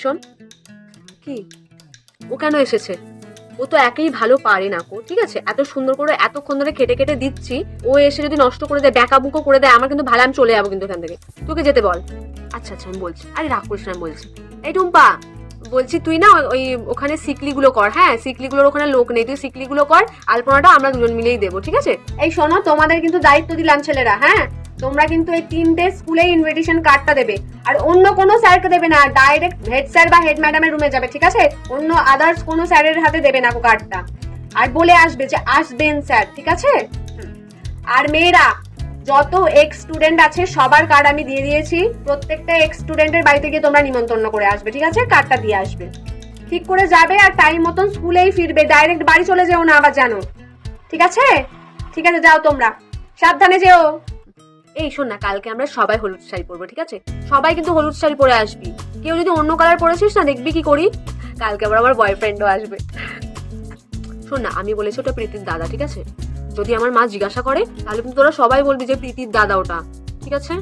শোন, কি ও কেন এসেছে? ও তো একেই ভালো পারে না কো, ঠিক আছে? এত সুন্দর করে এতক্ষণ ধরে কেটে কেটে দিচ্ছি, ও এসে যদি নষ্ট করে দেয়, ব্যাকাবুকো করে দেয়, আমার কিন্তু ভালো, আমি চলে যাবো কিন্তু এখান থেকে। তোকে যেতে বল। আচ্ছা আচ্ছা আমি বলছি, আরে রাগ করিস না, আমি বলছি। এই টুম্পা, বলছি তুই না ওই ওখানে সিকলিগুলো কর, হ্যাঁ সিকলিগুলোর ওখানে লোক নেই, তুই সিকলিগুলো কর, আলপনাটা আমরা দুজন মিলেই দেবো, ঠিক আছে? এই শোনো, তোমাদের কিন্তু দায়িত্ব দিলাম ছেলেরা, হ্যাঁ তোমরা কিন্তু এই 3টে স্কুলে ইনভিটেশন কার্ডটা দেবে, আর অন্য কোনো স্যারকে দেবে না, ডাইরেক্ট হেড স্যার বা হেড ম্যাডামের রুমে যাবে, ঠিক আছে? অন্য আদার্স কোনো স্যারের হাতে দেবে না কার্ডটা, আর বলে আসবে যে আসবেন স্যার, ঠিক আছে? আর মেয়েরা, যত এক্স স্টুডেন্ট আছে সবার কার্ড আমি দিয়ে দিয়েছি, প্রত্যেকটা এক্স স্টুডেন্টের বাড়িতে গিয়ে তোমরা নিমন্ত্রণ করে আসবে, ঠিক আছে? কার্ডটা দিয়ে আসবে, ঠিক করে যাবে, আর টাইম মতন স্কুলেই ফিরবে, ডাইরেক্ট বাড়ি চলে যেও না আবার, জানো? ঠিক আছে? ঠিক আছে, যাও তোমরা, সাবধানে যেও। এই শোন না, কালকে আমরা সবাই হলুদ শাড়ি পরবো, ঠিক আছে? সবাই কিন্তু হলুদ শাড়ি পরে আসবি, কেউ যদি অন্য কালার পরেছিস না, দেখবি কি করি। কালকে আবার আমার বয়ফ্রেন্ডও আসবে। শোন না, আমি বলেছি ওটা প্রীতির দাদা, ঠিক আছে? যদি আমার মা জিজ্ঞাসা করে তাহলে কিন্তু তোরা সবাই বলবি যে প্রীতির দাদা ওটা, ঠিক আছে?